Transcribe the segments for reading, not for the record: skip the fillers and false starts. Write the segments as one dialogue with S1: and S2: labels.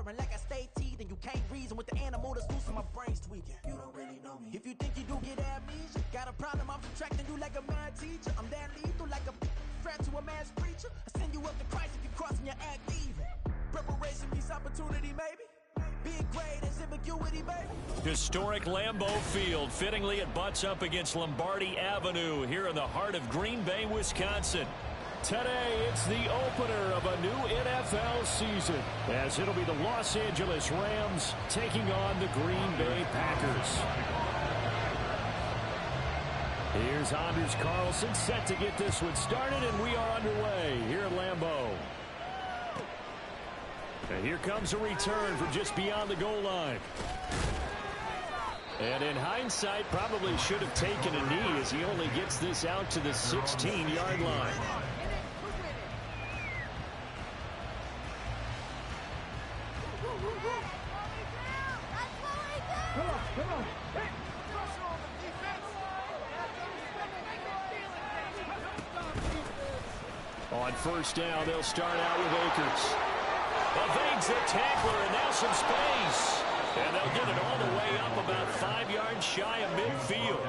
S1: stuttering like I stay teeth, and you can't reason with the animal that's loose in my brain's tweaking. You don't really know me. If you think you do get amnesia, got a problem, I'm subtracting you like a mad teacher. I'm that lethal like a threat to a mass preacher. I send you up to Christ if you crossing your act even. Preparation meets opportunity, maybe. Big grade is ambiguity, baby.
S2: Historic Lambeau Field. Fittingly, it butts up against Lombardi Avenue here in the heart of Green Bay, Wisconsin. Today, it's the opener of a new NFL season, as it'll be the Los Angeles Rams taking on the Green Bay Packers. Here's Anders Carlson set to get this one started, and we are underway here at Lambeau. And here comes a return from just beyond the goal line. And in hindsight, probably should have taken a knee as he only gets this out to the 16-yard line. On first down, they'll start out with Akers. Evades the tackler, and now some space. And they'll get it all the way up about 5 yards shy of midfield.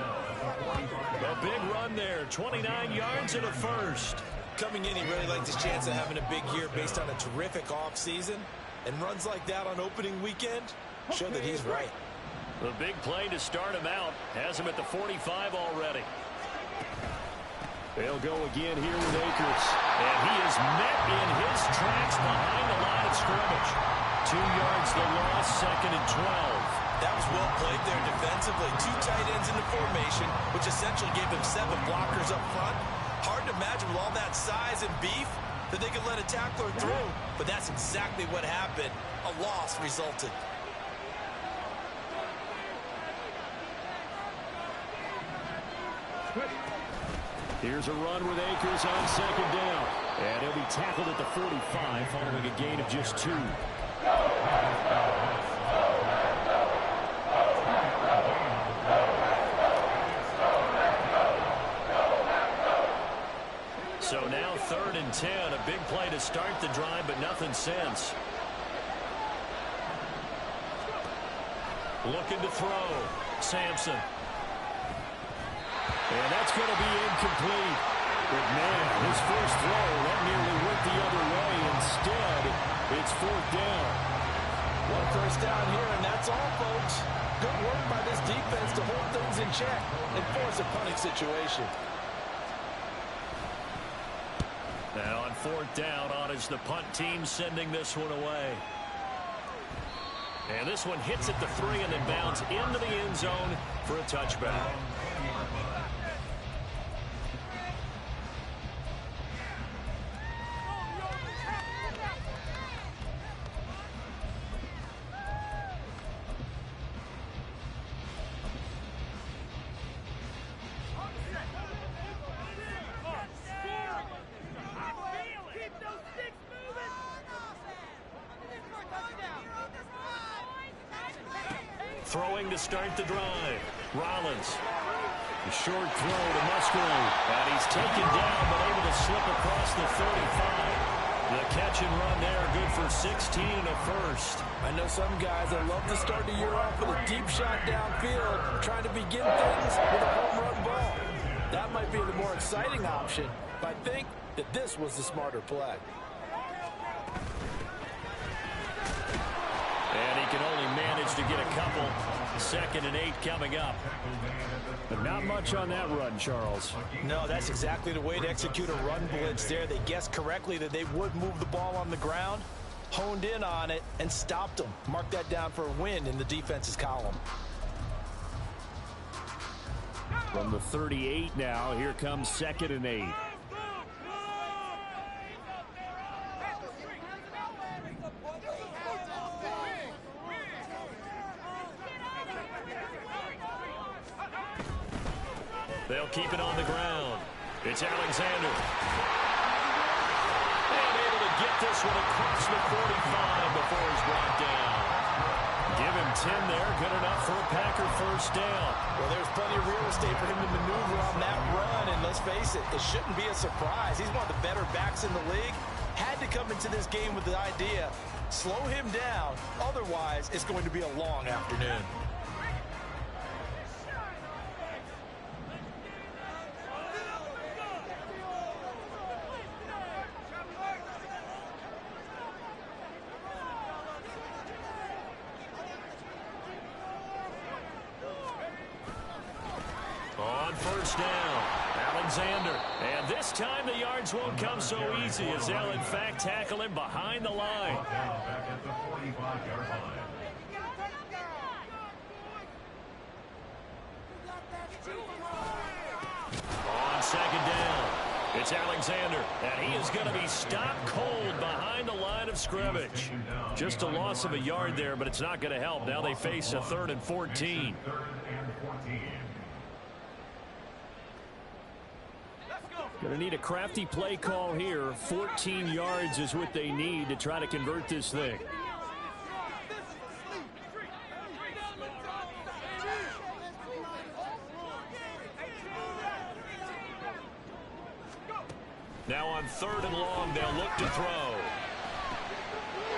S2: A big run there, 29 yards and a first.
S3: Coming in, he really liked his chance of having a big year based on a terrific offseason. And runs like that on opening weekend show that he's right.
S2: The big play to start him out has him at the 45 already. They'll go again here with Akers. And he is met in his tracks behind the line of scrimmage. 2 yards the loss, 2nd and 12.
S3: That was well played there defensively. 2 tight ends in the formation, which essentially gave him 7 blockers up front. Hard to imagine with all that size and beef that they could let a tackler through. But that's exactly what happened. A loss resulted.
S2: Here's a run with Akers on 2nd down. And he'll be tackled at the 45 following a gain of just 2. So now 3rd and 10. A big play to start the drive, but nothing since. Looking to throw. Sampson. And that's going to be incomplete. But man, his first throw, that nearly went the other way. Instead, it's 4th down.
S3: One first down here, and that's all, folks. Good work by this defense to hold things in check and force a punting situation.
S2: Now on 4th down, on is the punt team sending this one away. And this one hits at the 3 and then bounds into the end zone for a touchback. Throwing to start the drive. Rollins. A short throw to Musgrave. And he's taken down but able to slip across the 35. The catch and run there, good for 16 and a first.
S3: I know some guys that love to start the year off with a deep shot downfield, trying to begin things with a home run ball. That might be the more exciting option, but I think that this was the smarter play.
S2: And he can only manage to get a couple. 2nd and 8 coming up. But not much on that run, Charles.
S3: No, that's exactly the way to execute a run blitz there. They guessed correctly that they would move the ball on the ground, honed in on it, and stopped them. Mark that down for a win in the defense's column.
S2: From the 38 now, here comes 2nd and 8. They'll keep it on the ground. It's Alexander. And able to get this one across the 45 before he's brought down. Give him 10 there. Good enough for a Packer first down.
S3: Well, there's plenty of real estate for him to maneuver on that run. And let's face it, it shouldn't be a surprise. He's one of the better backs in the league. had to come into this game with the idea, slow him down, otherwise it's going to be a long afternoon.
S2: On first down, Alexander. And this time the yards won't come so easy as they'll in fact tackle him behind the line.
S4: Back at the 45-yard line.
S2: On second down, it's Alexander, and he is going to be stopped cold behind the line of scrimmage. Just a loss of a yard there, but it's not going to help. Now they face a 3rd and 14. Going to need a crafty play call here. 14 yards is what they need to try to convert this thing. Now on 3rd and long, they'll look to throw.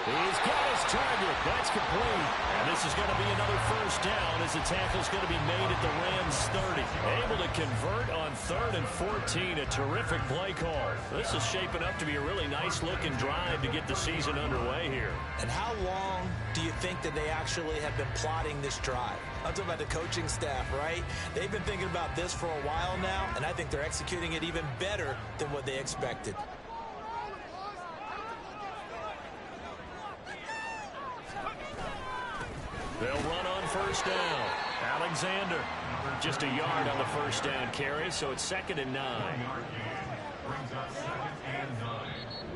S2: He's got his target. That's complete. And this is going to be another first down as the tackle's going to be made at the Rams 30. Able to convert on 3rd and 14. A terrific play call. This is shaping up to be a really nice-looking drive to get the season underway here.
S3: And how long do you think that they actually have been plotting this drive? I'm talking about the coaching staff, right? They've been thinking about this for a while now, and I think they're executing it even better than what they expected.
S2: They'll run on first down. Alexander, just a yard on the first down carry, so it's 2nd and 9.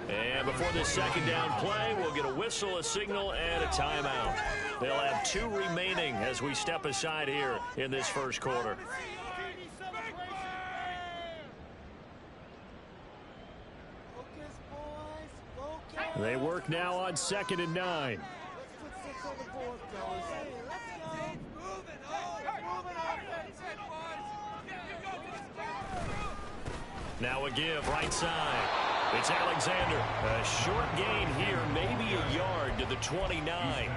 S2: And before this second down play, we'll get a whistle, a signal, and a timeout. They'll have 2 remaining as we step aside here in this first quarter. They work now on 2nd and 9. Now a give, right side. It's Alexander. A short gain here, maybe a yard to the 29.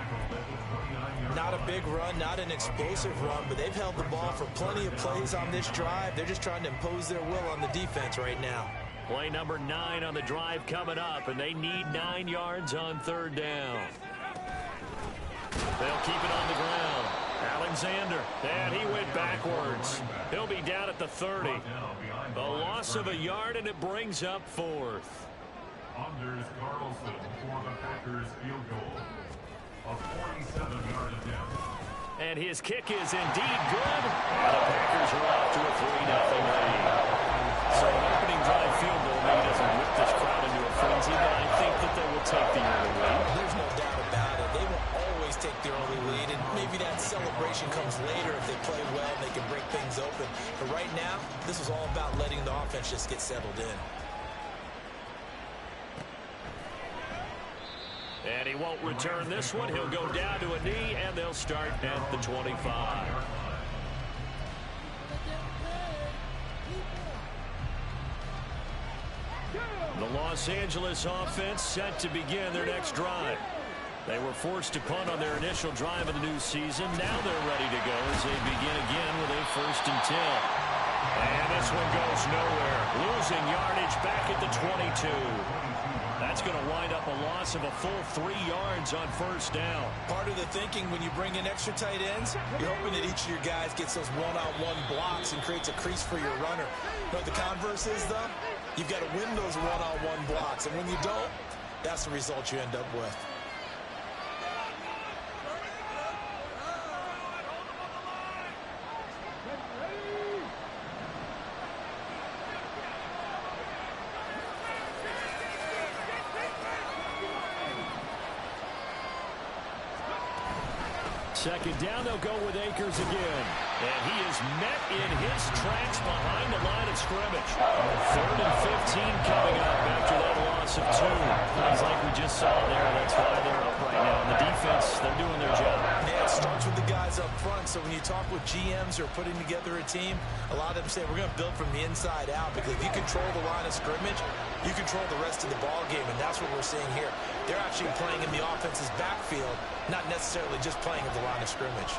S3: Not a big run, not an explosive run, but they've held the ball for plenty of plays on this drive. They're just trying to impose their will on the defense right now.
S2: Play number 9 on the drive coming up, and they need 9 yards on 3rd down. They'll keep it on the ground. Alexander, and he went backwards. He'll be down at the 30. A loss of a yard, and it brings up 4th.
S4: Anders Carlson for the Packers field goal. A 47-yard attempt.
S2: And his kick is indeed good. And the Packers are off to a 3-0 lead. So an opening drive field goal maybe doesn't whip this crowd into a frenzy, but I think that they will take the early lead.
S3: There's no doubt about it. They will always take the early lead, and maybe that celebration comes later if they play well and they can break things open. But right now, this is all about letting the offense just get settled in.
S2: And he won't return this one. He'll go down to a knee, and they'll start at the 25. The Los Angeles offense set to begin their next drive. They were forced to punt on their initial drive of the new season. Now they're ready to go as they begin again with a 1st and 10. And this one goes nowhere. Losing yardage back at the 22. That's going to wind up a loss of a full 3 yards on 1st down.
S3: Part of the thinking when you bring in extra tight ends, you're hoping that each of your guys gets those one-on-one blocks and creates a crease for your runner. You know what the converse is, though? You've got to win those one-on-one blocks, and when you don't, that's the result you end up with.
S2: Second down, they'll go with Akers again. And he is met in his tracks behind the line of scrimmage. 3rd and 15 coming up after that loss of 2. Plays like we just saw there. That's why they're up right now. And the defense, they're doing their job.
S3: Yeah, it starts with the guys up front So when you talk with GMs who are putting together a team, a lot of them say we're going to build from the inside out, because if you control the line of scrimmage, you control the rest of the ball game, and that's what we're seeing here. They're actually playing in the offense's backfield, not necessarily just playing at the line of scrimmage.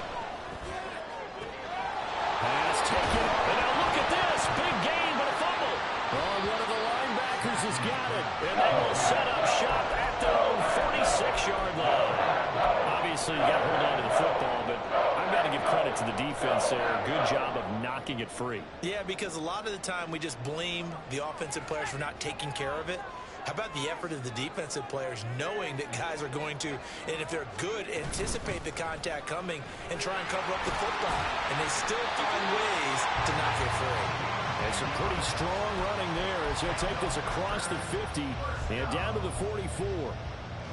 S2: Pass taken, and now look at this. Big gain, but a fumble. Oh, one of the linebackers has got it, and they will set up shop at their own 46-yard line. Obviously, you got to hold on to the football, but I've got to give credit to the defense there. Good job of knocking it free.
S3: Yeah, because a lot of the time we just blame the offensive players for not taking care of it. How about the effort of the defensive players knowing that guys are going to, and if they're good, anticipate the contact coming and try and cover up the football. And they still find ways to knock it free.
S2: And some pretty strong running there as he'll take this across the 50 and down to the 44.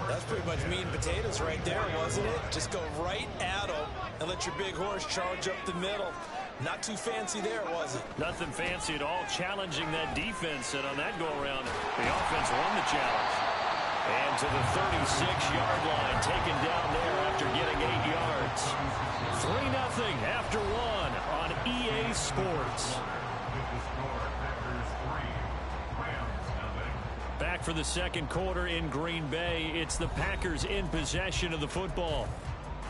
S3: That's pretty much meat and potatoes right there, wasn't it? Just go right at them and let your big horse charge up the middle. Not too fancy there, was it?
S2: Nothing fancy at all, challenging that defense, and on that go-around, the offense won the challenge. And to the 36-yard line, taken down there after getting 8 yards. 3-0 after one on EA Sports. Back for the second quarter in Green Bay. It's the Packers in possession of the football,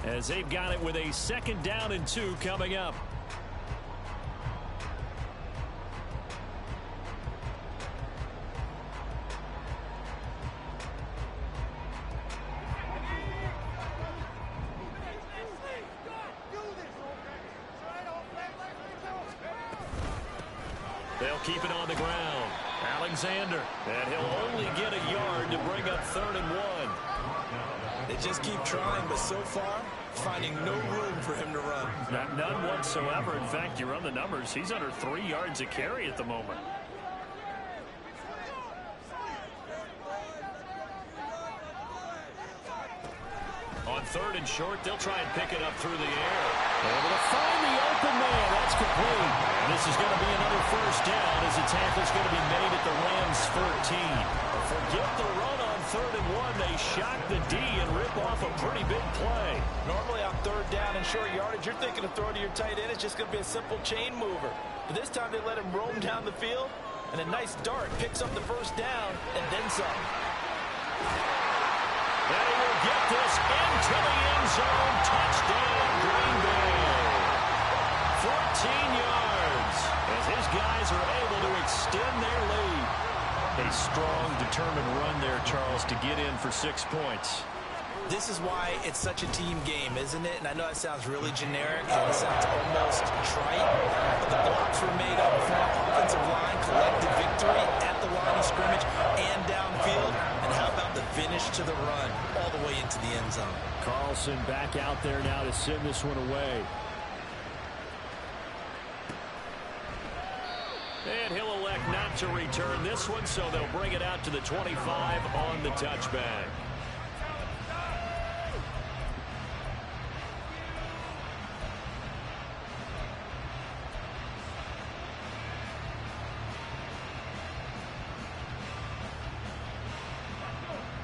S2: as they've got it with a 2nd down and 2 coming up. They'll keep it on the ground. Alexander, and he'll only get a yard to bring up 3rd and 1.
S3: They just keep trying, but so far, finding no room for him to run.
S2: None whatsoever. In fact, you run the numbers, he's under 3 yards a carry at the moment. On 3rd and short, they'll try and pick it up through the air. Able to find the open man. That's complete. And this is going to be another 1st down as the tackle's going to be made at the Rams' 14. Forget the run on 3rd and 1. They shock the D and rip off a pretty big play.
S3: Normally on 3rd down and short yardage, you're thinking of throw to your tight end. It's just going to be a simple chain mover. But this time they let him roam down the field, and a nice dart picks up the 1st down and then some.
S2: And he will get this into the end zone. Touchdown, Green Bay. 14 yards as his guys are able to extend their lead. A strong, determined run there, Charles, to get in for 6 points.
S3: This is why it's such a team game, isn't it? And I know that sounds really generic and it sounds almost trite, but the blocks were made up from our offensive line, collective victory at the line of scrimmage and downfield. And how about the finish to the run all the way into the end zone?
S2: Carlson back out there now to send this one away. And he'll elect not to return this one, so they'll bring it out to the 25 on the touchback.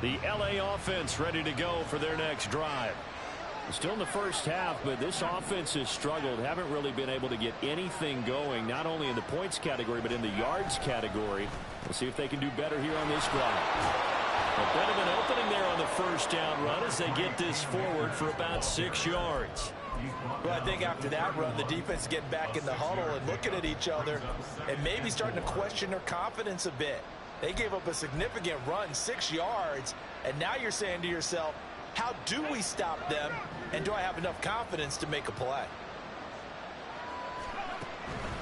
S2: The LA offense ready to go for their next drive. Still in the first half, but this offense has struggled. Haven't really been able to get anything going, not only in the points category, but in the yards category. We'll see if they can do better here on this drive. A bit of an opening there on the 1st down run as they get this forward for about 6 yards.
S3: Well, I think after that run, the defense is getting back in the huddle and looking at each other and maybe starting to question their confidence a bit. They gave up a significant run, 6 yards, and now you're saying to yourself, how do we stop them, and do I have enough confidence to make a play?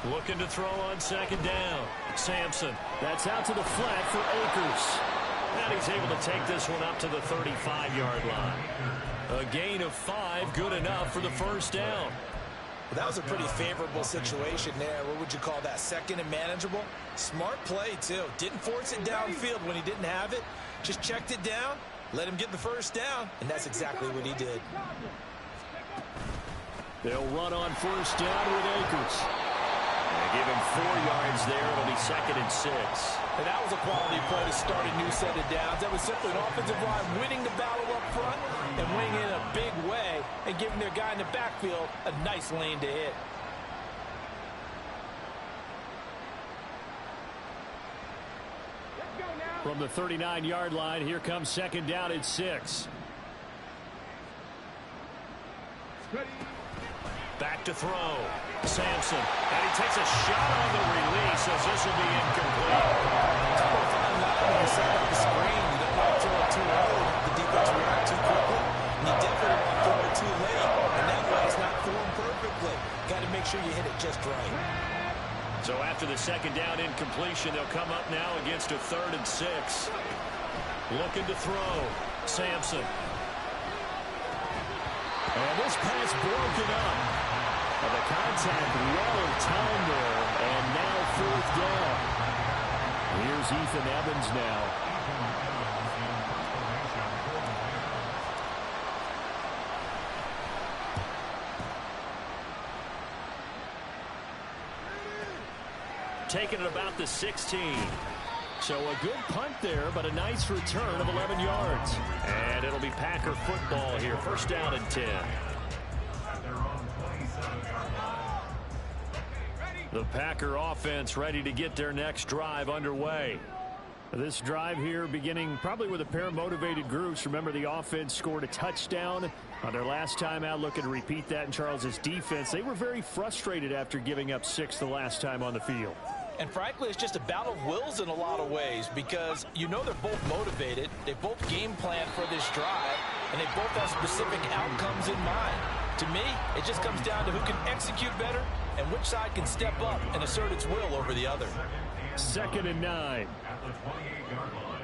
S2: Looking to throw on 2nd down. Sampson, that's out to the flat for Akers. And he's able to take this one up to the 35-yard line. A gain of 5, good enough for the 1st down.
S3: Well, that was a pretty favorable situation there. What would you call that? 2nd and manageable? Smart play, too. Didn't force it downfield when he didn't have it. Just checked it down, let him get the 1st down, and that's exactly what he did.
S2: They'll run on 1st down with Akers. They give him 4 yards there. It'll be 2nd and 6.
S3: And that was a quality play to start a new set of downs. That was simply an offensive line winning the battle up front and winning in a big way and giving their guy in the backfield a nice lane to hit.
S2: From the 39-yard line, here comes 2nd down and 6. Back to throw. Sampson. And he takes a shot on the release as this will be incomplete.
S3: Fine line when you set up the screen. You don't want to throw it too early. The defense react too quickly. And you definitely don't want to throw it too late. And that way it's not formed perfectly. Got to make sure you hit it just right.
S2: So after the 2nd down incompletion, they'll come up now against a 3rd and 6. Looking to throw. Sampson. And this pass broken up. And the contact well timed there. And now 4th down. Here's Ethan Evans now. Taking it about the 16. So a good punt there, but a nice return of 11 yards. And it'll be Packer football here. 1st down and 10. The Packer offense ready to get their next drive underway. This drive here beginning probably with a pair of motivated groups. Remember, the offense scored a touchdown on their last time out. Looking to repeat that in Charles's defense. They were very frustrated after giving up 6 the last time on the field.
S3: And frankly, it's just a battle of wills in a lot of ways because you know they're both motivated. They both game plan for this drive, and they both have specific outcomes in mind. To me, it just comes down to who can execute better and which side can step up and assert its will over the other.
S2: 2nd and 9.
S4: At the 28-yard line.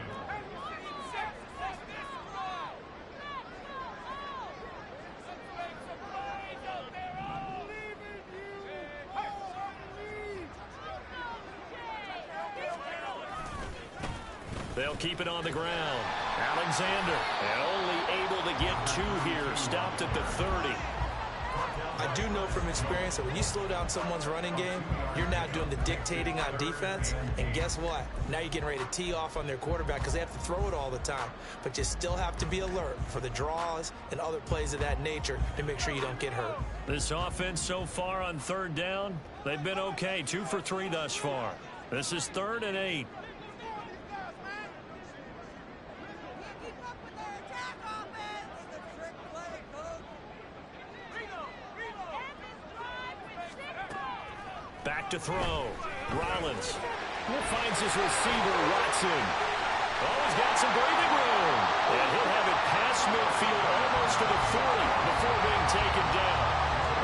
S2: They'll keep it on the ground. Alexander, and only able to get 2 here. Stopped at the 30.
S3: I do know from experience that when you slow down someone's running game, you're now doing the dictating on defense. And guess what? Now you're getting ready to tee off on their quarterback because they have to throw it all the time. But you still have to be alert for the draws and other plays of that nature to make sure you don't get hurt.
S2: This offense so far on 3rd down, they've been okay. 2 for 3 thus far. This is 3rd and 8. Back to throw. Rollins finds his receiver, Watson. Oh, he's got some breathing room. And he'll have it past midfield almost to the 40 before being taken down.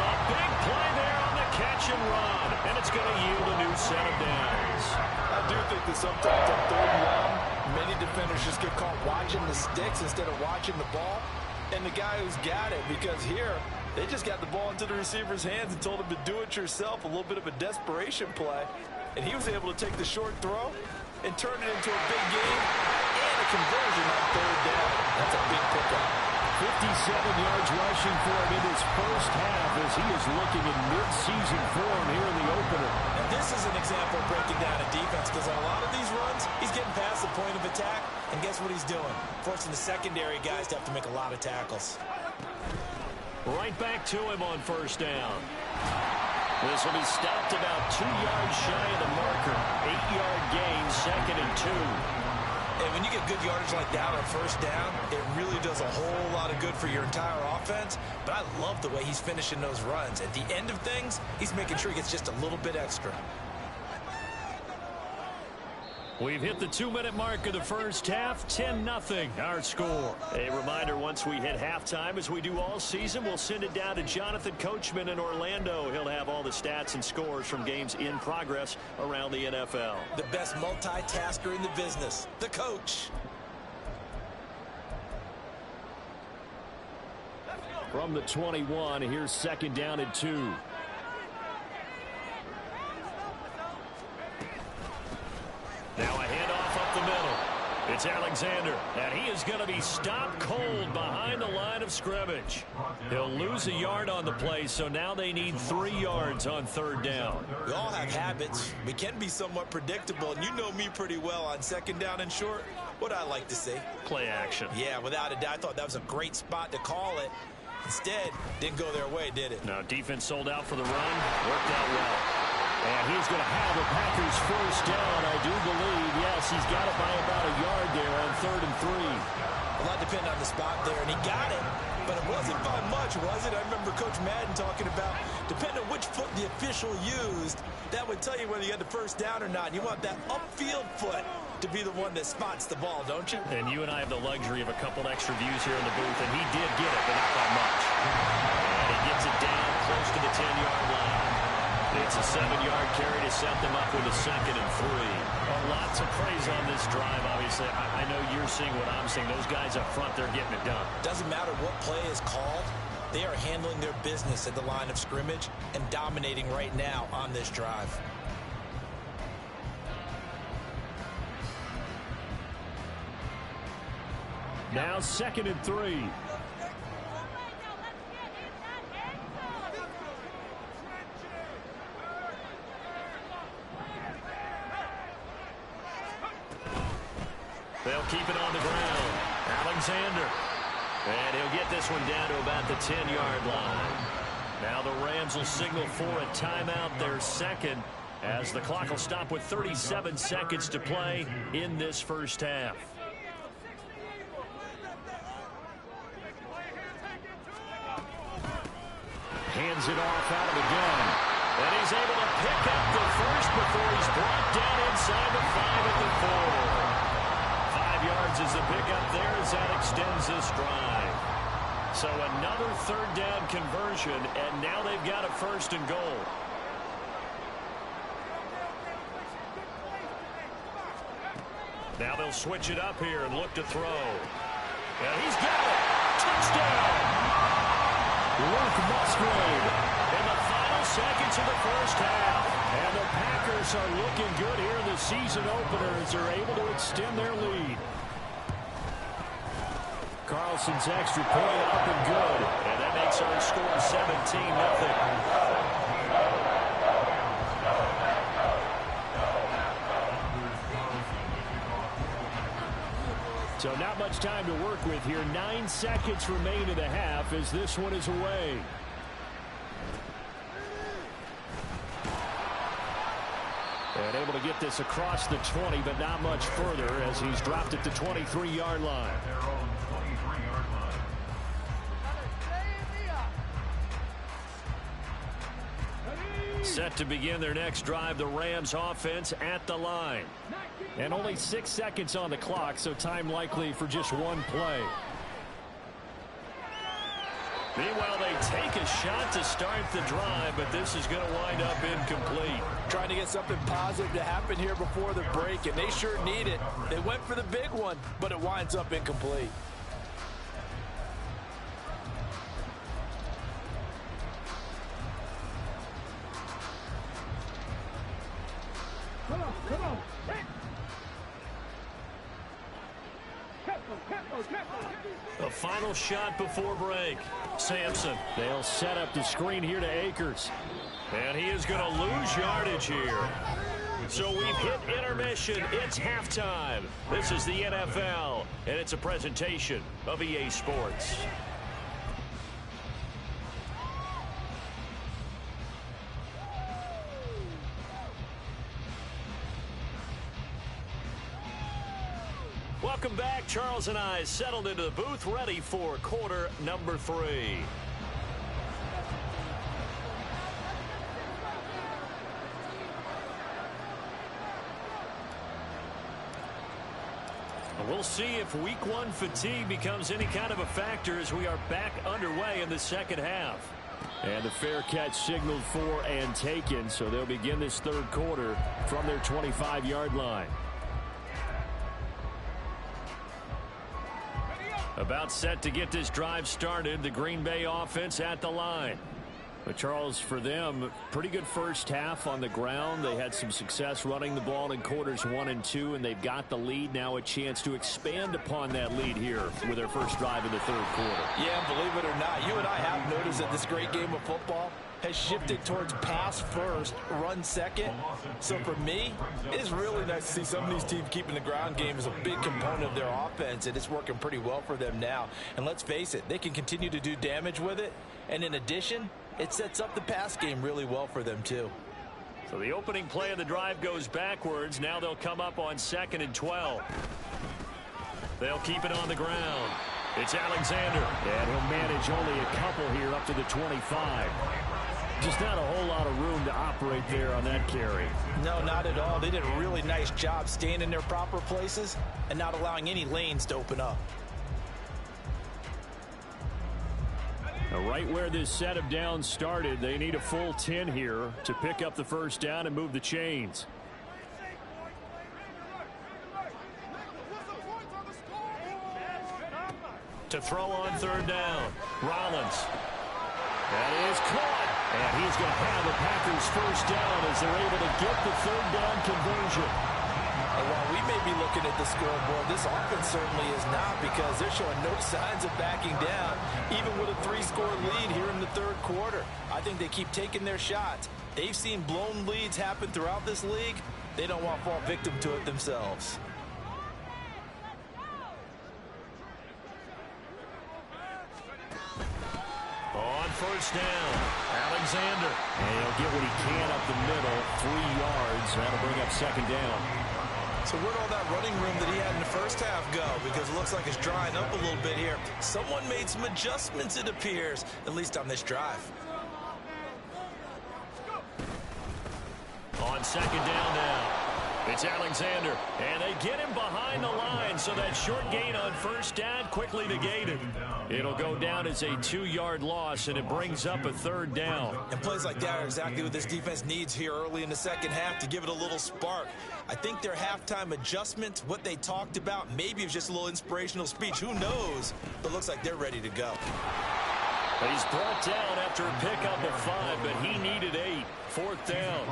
S2: A big play there on the catch and run. And it's going to yield a new set of downs.
S3: I do think that sometimes on 3rd and long, many defenders just get caught watching the sticks instead of watching the ball. And the guy who's got it, because here, they just got the ball into the receiver's hands and told him to do it yourself, a little bit of a desperation play. And he was able to take the short throw and turn it into a big game and a conversion on 3rd down. That's a big pickup.
S2: 57 yards rushing for him in his first half as he is looking in mid-season form here in the opener.
S3: And this is an example of breaking down a defense because on a lot of these runs, he's getting past the point of attack, and guess what he's doing? Forcing the secondary guys to have to make a lot of tackles.
S2: Right back to him on 1st down. This will be stopped about 2 yards shy of the marker. 8-yard gain, 2nd and 2.
S3: And when you get good yardage like that on 1st down, it really does a whole lot of good for your entire offense. But I love the way he's finishing those runs. At the end of things, he's making sure he gets just a little bit extra.
S2: We've hit the 2-minute mark of the first half. 10-0 our score. A reminder, once we hit halftime, as we do all season, we'll send it down to Jonathan Coachman in Orlando. He'll have all the stats and scores from games in progress around the NFL.
S3: The best multitasker in the business, the coach.
S2: From the 21, here's 2nd down and 2. Now a handoff up the middle. It's Alexander, and he is going to be stopped cold behind the line of scrimmage. He'll lose a yard on the play, so now they need 3 yards on 3rd down.
S3: We all have habits. We can be somewhat predictable, and you know me pretty well on 2nd down and short. What I like to say?
S2: Play action.
S3: Yeah, without a doubt, I thought that was a great spot to call it. Instead, didn't go their way, did it?
S2: No, defense sold out for the run. Worked out well. And he's going to have the Packers 1st down, I do believe. Yes, he's got it by about a yard there on 3rd and 3.
S3: A lot depended on the spot there, and he got it. But it wasn't by much, was it? I remember Coach Madden talking about, depending on which foot the official used, that would tell you whether you had the 1st down or not. You want that upfield foot to be the one that spots the ball, don't you?
S2: And you and I have the luxury of a couple extra views here in the booth, and he did get it, but not by much. And he gets it down close to the 10-yard line. It's a 7-yard carry to set them up with a 2nd and 3. Lots of praise on this drive, obviously. I know you're seeing what I'm seeing. Those guys up front, they're getting it done.
S3: Doesn't matter what play is called. They are handling their business at the line of scrimmage and dominating right now on this drive.
S2: Now 2nd and 3. They'll keep it on the ground. Alexander. And he'll get this one down to about the 10-yard line. Now the Rams will signal for a timeout, their 2nd, as the clock will stop with 37 seconds to play in this 1st half. Hands it off out of the gun. And he's able to pick up the 1st before he's brought down inside the 5 at the 4. 5 yards is the pickup there as that extends this drive. So another 3rd down conversion, and now they've got a 1st and goal. Now they'll switch it up here and look to throw. And he's got it. Touchdown. Luke Musgrave in the final seconds of the 1st half. And the Packers are looking good here in the season opener as they're able to extend their lead. Carlson's extra point up and good. And that makes our score 17-0. So not much time to work with here. 9 seconds remain in the half as this one is away. And able to get this across the 20, but not much further as he's dropped it to 23-yard line. Set to begin their next drive, the Rams offense at the line. And only 6 seconds on the clock, so time likely for just one play. Meanwhile, they take a shot to start the drive, but this is going to wind up incomplete.
S3: Trying to get something positive to happen here before the break, and they sure need it. They went for the big one, but it winds up incomplete.
S5: Come on.
S2: The final shot before break. Sampson. They'll set up the screen here to Akers. And he is going to lose yardage here. So we've hit intermission. It's halftime. This is the NFL, and it's a presentation of EA Sports. Welcome back. Charles and I settled into the booth, ready for quarter number 3. We'll see if week 1 fatigue becomes any kind of a factor as we are back underway in the second half. And the fair catch signaled for and taken, so they'll begin this third quarter from their 25-yard line. About set to get this drive started, the Green Bay offense at the line. But Charles, for them, pretty good first half on the ground. They had some success running the ball in quarters 1 and 2, and they've got the lead. Now a chance to expand upon that lead here with their first drive in the third quarter.
S3: Yeah, believe it or not, you and I have noticed that this great game of football has shifted towards pass first, run second. So for me, it is really nice to see some of these teams keeping the ground game as a big component of their offense, and it's working pretty well for them now. And let's face it, they can continue to do damage with it. And in addition, it sets up the pass game really well for them, too.
S2: So the opening play of the drive goes backwards. Now they'll come up on 2nd and 12. They'll keep it on the ground. It's Alexander. And he'll manage only a couple here up to the 25. Just not a whole lot of room to operate there on that carry.
S3: No, not at all. They did a really nice job staying in their proper places and not allowing any lanes to open up.
S2: Right where this set of downs started, they need a full 10 here to pick up the first down and move the chains. To throw on 3rd down, Rollins. That is caught, and he's going to have the Packers first down as they're able to get the 3rd down conversion.
S3: And while we may be looking at the scoreboard, this offense certainly is not, because they're showing no signs of backing down, even with a 3-score lead here in the third quarter. I think they keep taking their shots. They've seen blown leads happen throughout this league. They don't want to fall victim to it themselves.
S2: On 1st down, Alexander. And he'll get what he can up the middle, 3 yards. That'll bring up 2nd down.
S3: So where'd all that running room that he had in the first half go? Because it looks like it's drying up a little bit here. Someone made some adjustments, it appears, at least on this drive.
S2: On 2nd down now, it's Alexander. And they get him behind the line, so that short gain on 1st down quickly negated. It'll go down as a 2-yard loss, and it brings up a 3rd down.
S3: And plays like that are exactly what this defense needs here early in the second half to give it a little spark. I think their halftime adjustment, what they talked about, maybe it was just a little inspirational speech. Who knows? But looks like they're ready to go.
S2: He's brought down after a pickup of 5, but he needed 8. 4th down.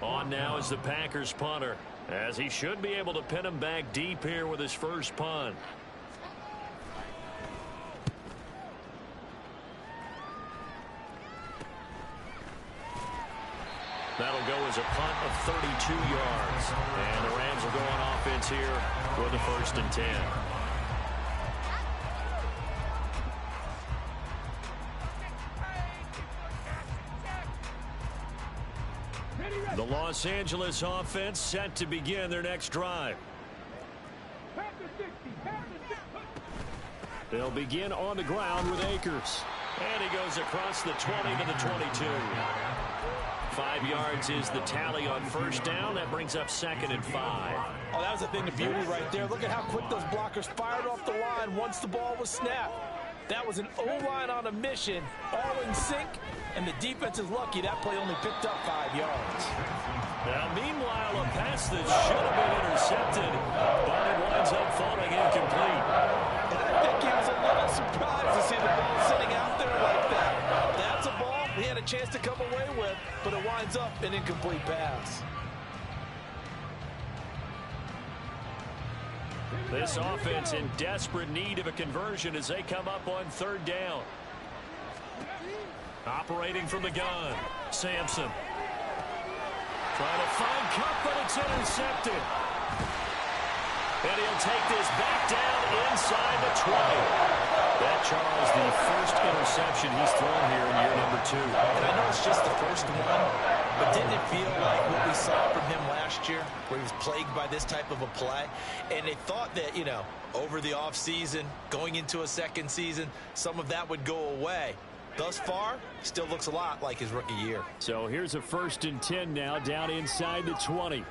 S2: On now is the Packers punter, as he should be able to pin him back deep here with his first punt. That'll go as a punt of 32 yards. And the Rams will go on offense here with the 1st and 10. The Los Angeles offense set to begin their next drive. They'll begin on the ground with Akers. And he goes across the 20 to the 22. 5 yards is the tally on 1st down. That brings up 2nd and 5.
S3: Oh, that was a thing of beauty right there. Look at how quick those blockers fired off the line once the ball was snapped. That was an O-line on a mission, all in sync, and the defense is lucky that play only picked up 5 yards.
S2: Now, meanwhile, a pass that should have been intercepted, but it winds up falling incomplete.
S3: And I think he was a little surprised to see the ball sitting out there like that. That's a ball he had a chance to come away with, but it winds up an incomplete pass.
S2: This offense in desperate need of a conversion as they come up on 3rd down. Operating from the gun, Sampson. Trying to find Cup, but it's intercepted. And he'll take this back down inside the 20. That, Charles, the first interception he's thrown here in year number 2.
S3: And I know it's just the first one, but didn't it feel like what we saw from him last year, where he was plagued by this type of a play? And they thought that, you know, over the offseason, going into a second season, some of that would go away. Thus far, still looks a lot like his rookie year.
S2: So here's a 1st and 10 now, down inside the 20.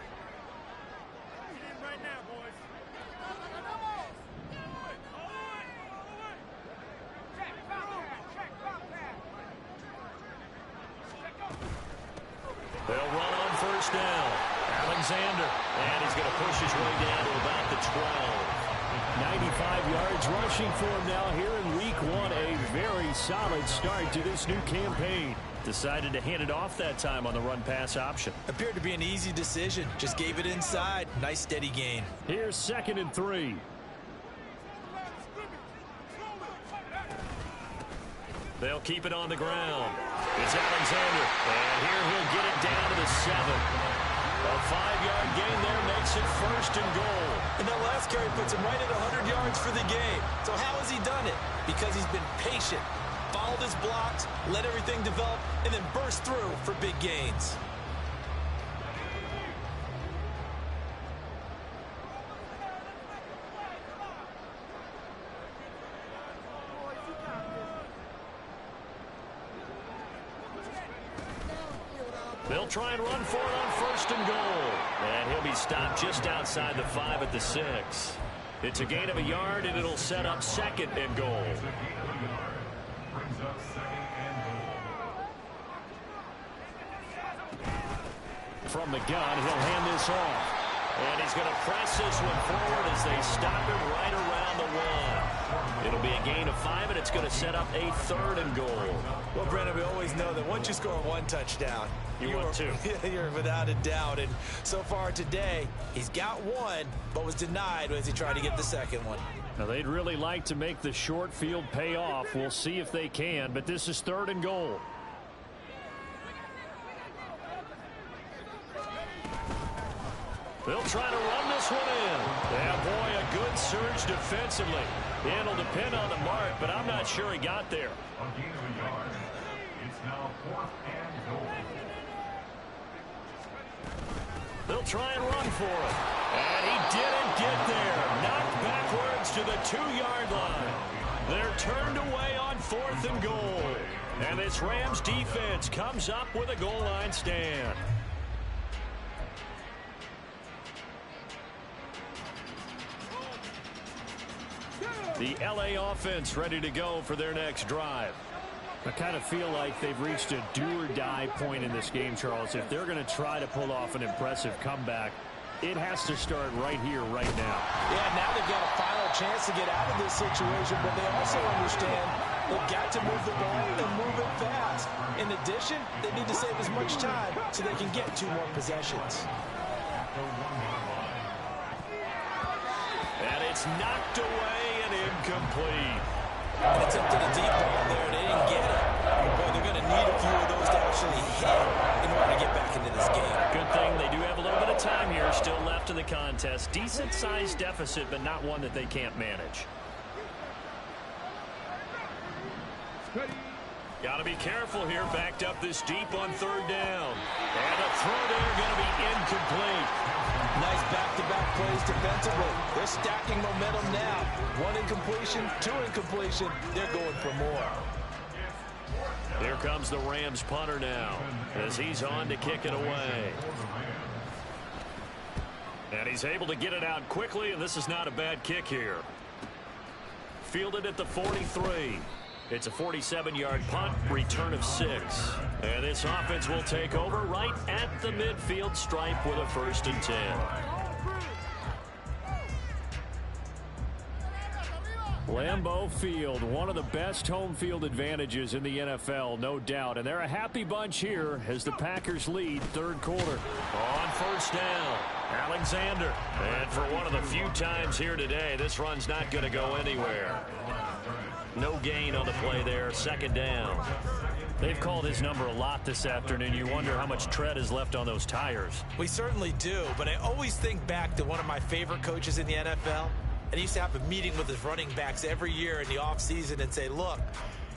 S2: They'll run on 1st down. Alexander, and he's going to push his way down to about the 12. 95 yards rushing for him now here in week 1. A very solid start to this new campaign. Decided to hand it off that time on the run-pass option.
S3: Appeared to be an easy decision. Just gave it inside. Nice steady gain.
S2: Here's 2nd and 3. They'll keep it on the ground. It's Alexander. And here he'll get it down to the 7. A 5-yard gain there makes it 1st and goal.
S3: And that last carry puts him right at 100 yards for the game. So how has he done it? Because he's been patient, followed his blocks, let everything develop, and then burst through for big gains.
S2: They'll try and run for it on 1st and goal. And he'll be stopped just outside the 5 at the 6. It's a gain of a yard, and it'll set up 2nd and goal. From the gun, he'll hand this off. And he's going to press this one forward as they stop him right around the 1. It'll be a gain of 5, and it's going to set up a 3rd and goal.
S3: Well, Brennan, we always know that once you score 1 touchdown, you're without a doubt. And so far today, he's got 1, but was denied as he tried to get the 2nd one.
S2: Now, they'd really like to make the short field pay off. We'll see if they can, but this is 3rd and goal. They'll try to run this one in. Yeah, boy, a good surge defensively. It'll depend on the mark, but I'm not sure he got there.
S4: A gain of a yard. It's now 4th and goal.
S2: They'll try and run for it. And he didn't get there. Knocked backwards to the 2-yard line. They're turned away on 4th and goal. And this Rams defense comes up with a goal line stand. The LA offense ready to go for their next drive. I kind of feel like they've reached a do-or-die point in this game, Charles. If they're going to try to pull off an impressive comeback, it has to start right here, right now.
S3: Yeah, now they've got a final chance to get out of this situation, but they also understand they've got to move the ball and move it fast. In addition, they need to save as much time so they can get 2 more possessions.
S2: And it's knocked away and incomplete.
S3: And attempted a deep ball there, and they didn't get it. Boy, they're going to need a few of those to actually hit in order to get back into this game.
S2: Good thing they do have a little bit of time here still left in the contest. Decent-sized deficit, but not one that they can't manage. Got to be careful here, backed up this deep on 3rd down. And a throw there going to be incomplete.
S3: Nice back-to-back plays defensively. They're stacking momentum now. 1 incompletion, 2 incompletion. They're going for more.
S2: Here comes the Rams punter now as he's on to kick it away. And he's able to get it out quickly, and this is not a bad kick here. Fielded at the 43. It's a 47-yard punt, return of 6. And this offense will take over right at the midfield stripe with a 1st and 10. Lambeau Field, one of the best home field advantages in the NFL, no doubt. And they're a happy bunch here as the Packers lead 3rd quarter. On 1st down, Alexander. And for one of the few times here today, this run's not going to go anywhere. No gain on the play there, 2nd down. They've called his number a lot this afternoon. You wonder how much tread is left on those tires.
S3: We certainly do, but I always think back to one of my favorite coaches in the NFL. And he used to have a meeting with his running backs every year in the offseason and say, look,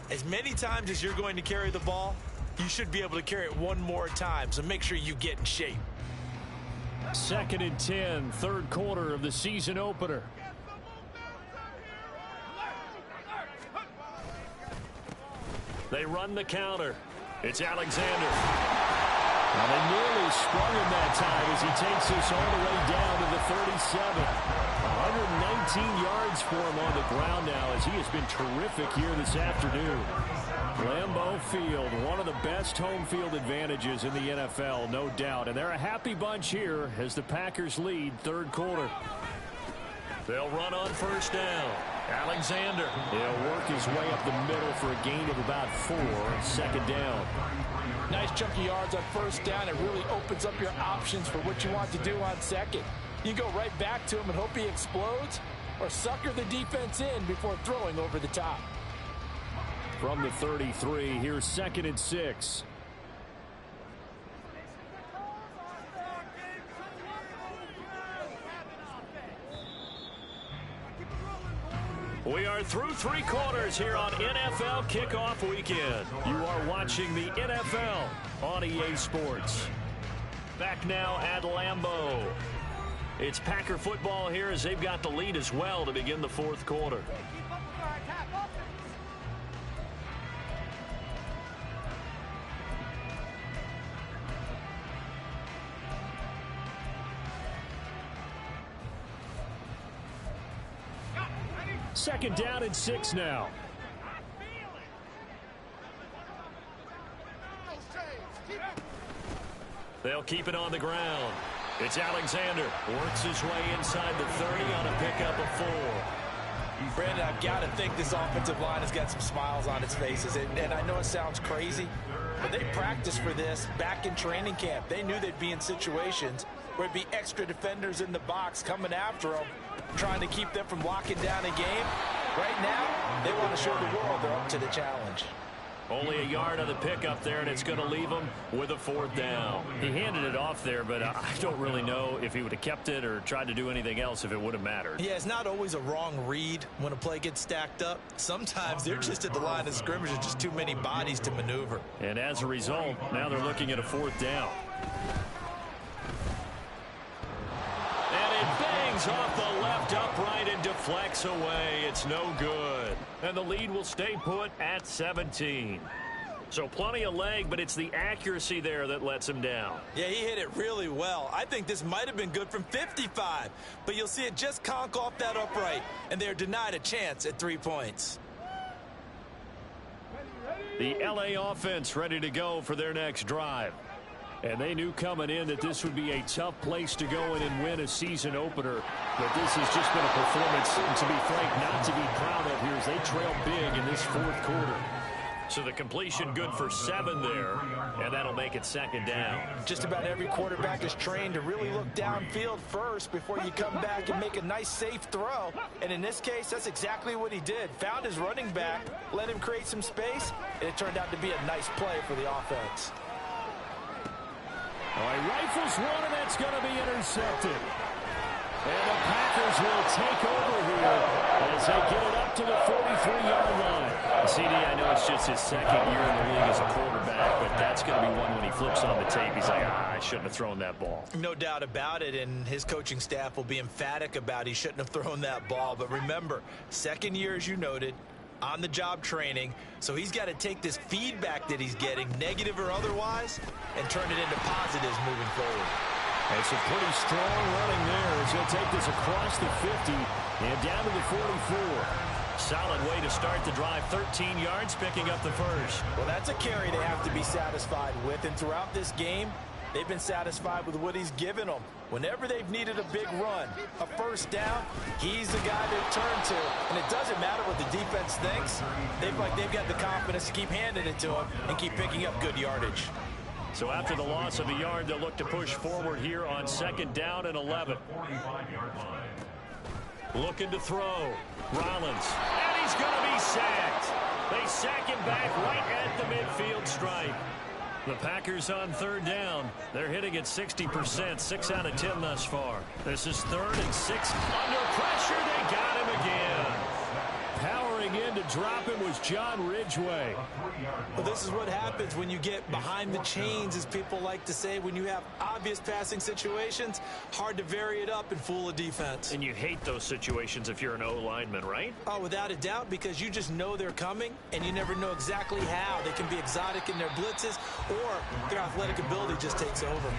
S3: as many times as you're going to carry the ball, you should be able to carry it 1 more time, so make sure you get in shape.
S2: 2nd and 10, 3rd quarter of the season opener. They run the counter. It's Alexander. Now they nearly sprung him that time as he takes this all the way down to the 37. 119 yards for him on the ground now as he has been terrific here this afternoon. Lambeau Field, one of the best home field advantages in the NFL, no doubt. And they're a happy bunch here as the Packers lead 3rd quarter. They'll run on first down. Alexander. He'll work his way up the middle for a gain of about 4. Second down.
S5: Nice chunky yards on first down. It really opens up your options for what you want to do on second. You go right back to him and hope he explodes, or sucker the defense in before throwing over the top.
S2: From the 33, here's 2nd and 6. We are through 3 quarters here on NFL Kickoff Weekend. You are watching the NFL on EA Sports. Back now at Lambeau. It's Packer football here as they've got the lead as well to begin the 4th quarter. Second down and 6 now. They'll keep it on the ground. It's Alexander. Works his way inside the 30 on a pickup of 4.
S5: Brandon, I've got to think this offensive line has got some smiles on its faces. And I know it sounds crazy, but they practiced for this back in training camp. They knew they'd be in situations where it'd be extra defenders in the box coming after them, trying to keep them from locking down a game. Right now, they want to show the world they're up to the challenge.
S2: Only a yard on the pickup there, and it's going to leave him with a 4th down. He handed it off there, but I don't really know if he would have kept it or tried to do anything else if it would have mattered.
S3: Yeah, it's not always a wrong read when a play gets stacked up. Sometimes they're just at the line of scrimmage and just too many bodies to maneuver.
S2: And as a result, now they're looking at a 4th down. And it bangs off the left upright and deflects away. It's no good. And the lead will stay put at 17. So plenty of leg, but it's the accuracy there that lets him down.
S3: Yeah, he hit it really well. I think this might have been good from 55. But you'll see it just conk off that upright, and they're denied a chance at 3 points.
S2: The LA offense ready to go for their next drive. And they knew coming in that this would be a tough place to go in and win a season opener. But this has just been a performance, to be frank, not to be proud of here as they trail big in this 4th quarter. So the completion good for 7 there, and that'll make it 2nd down.
S5: Just about every quarterback is trained to really look downfield first before you come back and make a nice, safe throw. And in this case, that's exactly what he did. Found his running back, let him create some space, and it turned out to be a nice play for the offense.
S2: All right, rifles one, and that's going to be intercepted. And the Packers will take over here as they get it up to the 43-yard line. CD, I know it's just his 2nd year in the league as a quarterback, but that's going to be one when he flips on the tape. He's like, I shouldn't have thrown that ball.
S3: No doubt about it, and his coaching staff will be emphatic about he shouldn't have thrown that ball. But remember, 2nd year, as you noted, on-the-job training, so he's got to take this feedback that he's getting, negative or otherwise, and turn it into positives moving forward.
S2: It's a pretty strong running there as he'll take this across the 50 and down to the 44. Solid way to start the drive, 13 yards, picking up the first.
S5: Well, that's a carry they have to be satisfied with, and throughout this game, they've been satisfied with what he's given them. Whenever they've needed a big run, a first down, he's the guy they turn to. And it doesn't matter what the defense thinks. They've got the confidence to keep handing it to him and keep picking up good yardage.
S2: So after the loss of a yard, they'll look to push forward here on 2nd down and 11. Looking to throw. Rollins. And he's going to be sacked. They sack him back right at the midfield stripe. The Packers on 3rd down. They're hitting at 60%, 6 out of 10 thus far. This is 3rd and 6. Under pressure, they got him again. Powering in to drop him was John Ridgeway.
S3: Well, this is what happens when you get behind the chains, as people like to say. When you have obvious passing situations, hard to vary it up and fool a defense.
S2: And you hate those situations if you're an O-lineman, right?
S3: Oh, without a doubt, because you just know they're coming, and you never know exactly how. They can be exotic in their blitzes, or their athletic ability just takes over.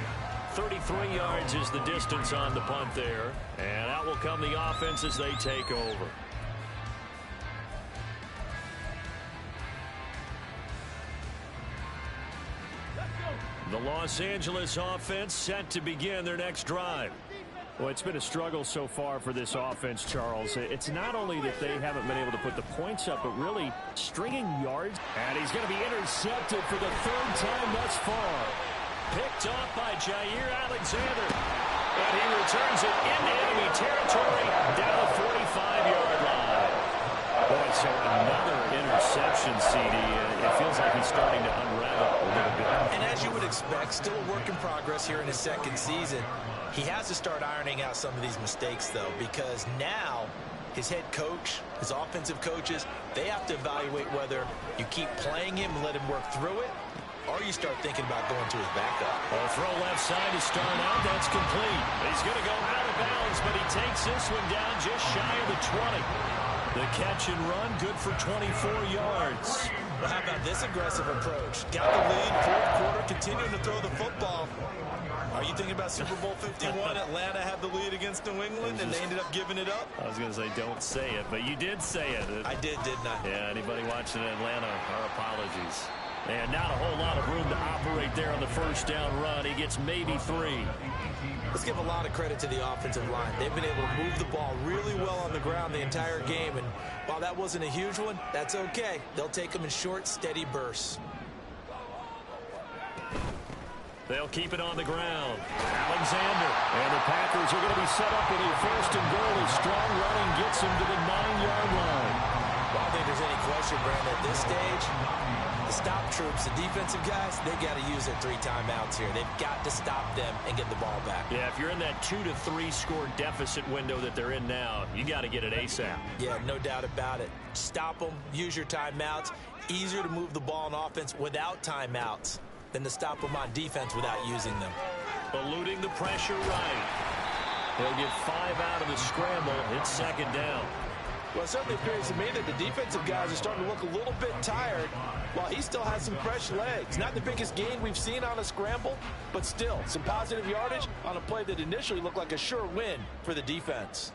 S2: 33 yards is the distance on the punt there, and out will come the offense as they take over. The Los Angeles offense set to begin their next drive. Well, it's been a struggle so far for this offense, Charles. It's not only that they haven't been able to put the points up, but really stringing yards. And he's going to be intercepted for the third time thus far. Picked off by Jair Alexander. And he returns it into enemy territory down the 45-yard line. Boy, so another interception, CD. It feels like he's starting to unravel a little bit.
S5: And as you would expect, still a work in progress here in his second season. He has to start ironing out some of these mistakes, though, because now his head coach, his offensive coaches, they have to evaluate whether you keep playing him and let him work through it, or you start thinking about going to his backup.
S2: Well, throw left side to start out. That's complete. He's going to go out of bounds, but he takes this one down just shy of the 20. The catch and run, good for 24 yards.
S5: Well, how about this aggressive approach? Got the lead, fourth quarter, continuing to throw the football. Are you thinking about Super Bowl 51? Atlanta had the lead against New England, and they ended up giving it up?
S2: I was going to say, don't say it, but you did say it.
S5: I did, didn't I?
S2: Yeah, anybody watching Atlanta, our apologies. And not a whole lot of room to operate there on the first down run. He gets maybe 3.
S5: Let's give a lot of credit to the offensive line. They've been able to move the ball really well on the ground the entire game. And while that wasn't a huge one, that's okay. They'll take them in short, steady bursts.
S2: They'll keep it on the ground. Alexander. And the Packers are going to be set up with a first and goal. His strong running gets him to the 9-yard line.
S5: Well, I don't think there's any question, Brandon, at this stage, the stop troops, the defensive guys, they got to use their 3 timeouts here. They've got to stop them and get the ball back.
S2: Yeah, if you're in that 2 to 3 score deficit window that they're in now, you got to get it ASAP.
S5: Yeah, no doubt about it. Stop them, use your timeouts. Easier to move the ball on offense without timeouts than to stop them on defense without using them.
S2: Eluding the pressure right. He'll get 5 out of the scramble. It's second down.
S5: Well, it certainly appears to me that the defensive guys are starting to look a little bit tired while he still has some fresh legs. Not the biggest gain we've seen on a scramble, but still some positive yardage on a play that initially looked like a sure win for the defense.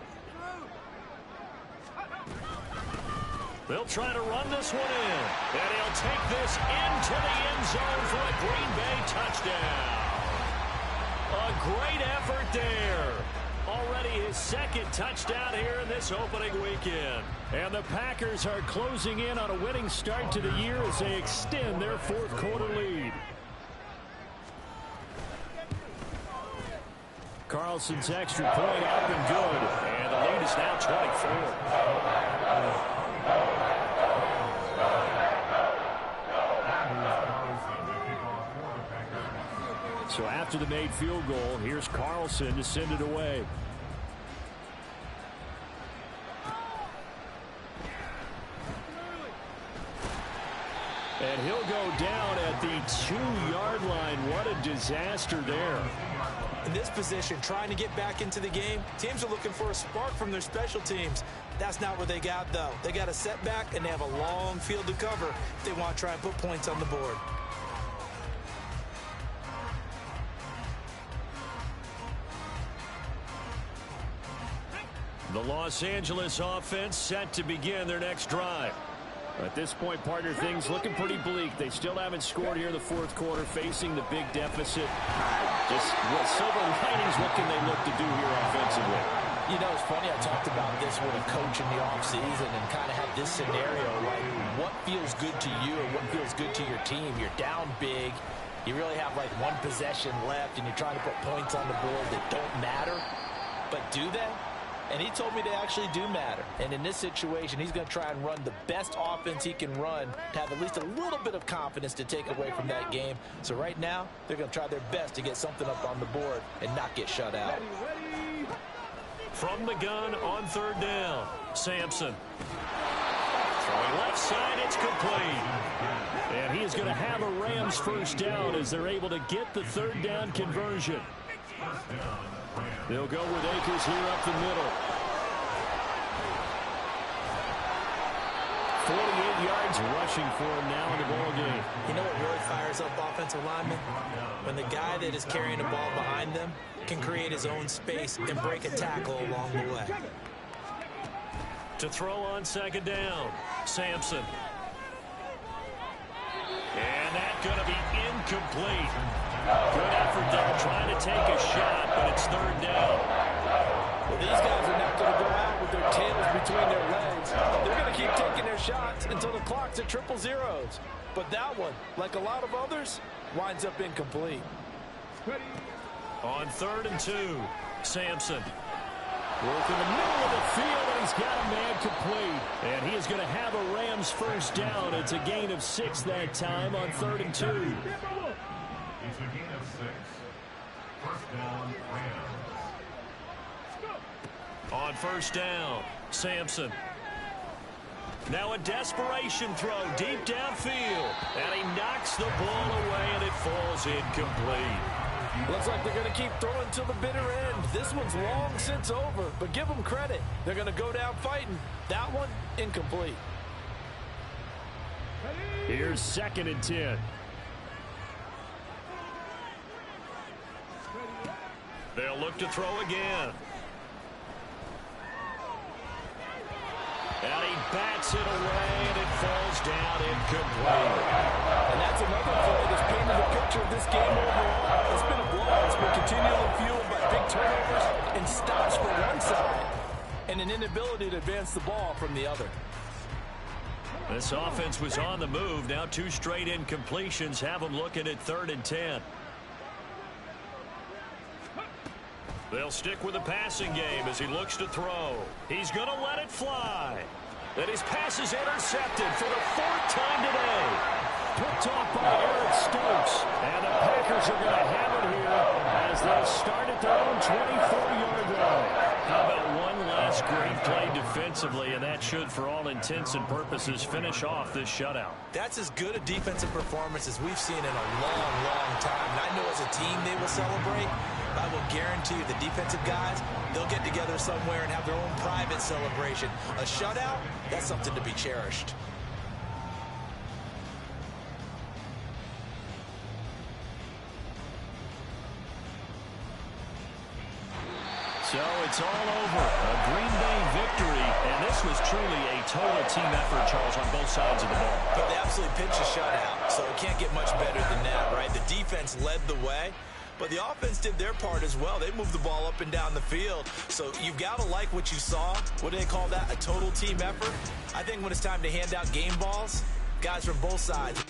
S2: They'll try to run this one in. And he'll take this into the end zone for a Green Bay touchdown. A great effort there. Already his second touchdown here in this opening weekend. And the Packers are closing in on a winning start to the year as they extend their fourth quarter lead. Carlson's extra point up and good. And the lead is now 24. So after the made field goal, here's Carlson to send it away. And he'll go down at the 2-yard line. What a disaster there.
S5: In this position, trying to get back into the game, teams are looking for a spark from their special teams. That's not what they got, though. They got a setback, and they have a long field to cover if they want to try and put points on the board.
S2: The Los Angeles offense set to begin their next drive. At this point, partner, things looking pretty bleak. They still haven't scored here in the fourth quarter, facing the big deficit. Just silver linings, what can they look to do here offensively?
S5: You know, it's funny, I talked about this with a coach in the offseason and kind of had this scenario, like what feels good to you or what feels good to your team. You're down big. You really have like one possession left, and you're trying to put points on the board that don't matter. But do they? And he told me they actually do matter. And in this situation, he's going to try and run the best offense he can run to have at least a little bit of confidence to take away from that game. So right now, they're going to try their best to get something up on the board and not get shut out.
S2: From the gun on third down, Sampson. Throwing left side, it's complete. And he is going to have a Rams first down as they're able to get the third down conversion. They'll go with Akers here up the middle. 48 yards rushing for him now in the ball game.
S5: You know what really fires up offensive linemen? When the guy that is carrying the ball behind them can create his own space and break a tackle along the way.
S2: To throw on second down, Sampson. And that's going to be incomplete. Good effort there, trying to take a shot, but it's third down.
S5: these guys are not going to go out with their tails between their legs. They're going to keep taking their shots until the clock's at triple zeros. But that one, like a lot of others, winds up incomplete.
S2: On 3rd and 2, Sampson. Work in the middle of the field, and he's got a man complete. And he is going to have a Rams first down. It's a gain of 6 that time on 3rd and 2.
S4: It's a gain of 6. First down, Rams.
S2: On 1st down, Sampson. Now a desperation throw deep downfield. And he knocks the ball away, and it falls incomplete.
S5: Looks like they're going to keep throwing till the bitter end. This one's long since over, but give them credit. They're going to go down fighting. That one, incomplete.
S2: Here's 2nd and 10. They'll look to throw again. And he bats it away, and it falls down incomplete.
S5: And that's another play that's painted a picture of this game overall. It's been a blowout. It's been continually fueled by big turnovers and stops for one side and an inability to advance the ball from the other.
S2: This offense was on the move. Now 2 straight incompletions have them looking at 3rd and 10. They'll stick with the passing game as he looks to throw. He's going to let it fly. And his pass is intercepted for the 4th time today. Picked off by Eric Stokes. And the Packers are going to have it here as they'll start at their own 24-yard line. How about one last great play defensively, and that should, for all intents and purposes, finish off this shutout.
S3: That's as good a defensive performance as we've seen in a long, long time. And I know as a team they will celebrate. I will guarantee you the defensive guys, they'll get together somewhere and have their own private celebration. A shutout, that's something to be cherished.
S2: So it's all over. A Green Bay victory, and this was truly a total team effort, Charles, on both sides of the ball.
S3: But they absolutely pitched a shutout, so it can't get much better than that, right? The defense led the way, but the offense did their part as well. They moved the ball up and down the field, so you've got to like what you saw. What do they call that? A total team effort? I think when it's time to hand out game balls, guys from both sides.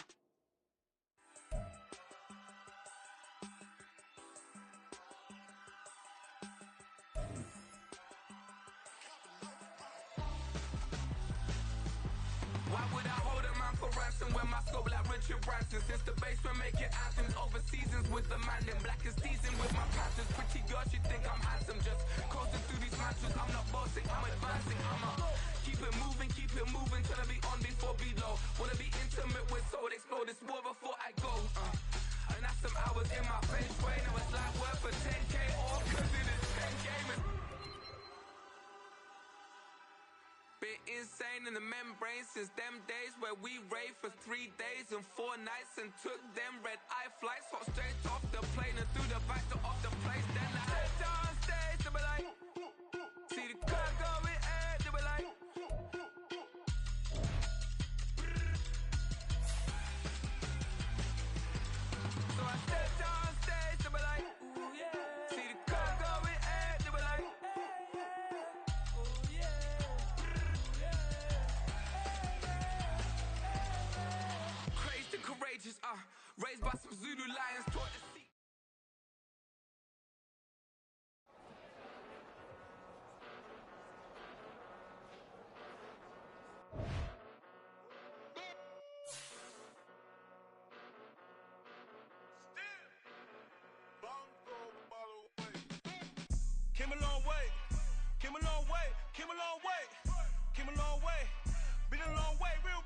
S6: Since the basement making anthems over seasons with the man in black is seasoned with my passions. Pretty girl, she think I'm handsome. Just coasting through these matches. I'm not bossing, I'm advancing. Keep it moving, trying to be on before below. Wanna be intimate with soul, explore this war before I go. And that's some hours in my face way. Now it's like work for 10K off, cause it is 10 gamers. Been insane in the membrane since them days where we raved for 3 days and 4 nights and took them red eye flights. Hot straight off the plane and through the back door of the place. Then I head down stage to be like, see the crowd going air to be like. So I step down stage to be like, ooh yeah. See the crowd going air to be like, ooh yeah. Crazed and courageous, raised by some Zulu lions, taught to see.
S1: Came a long way, came a long way, came a long way, came a long way, been a long way, real.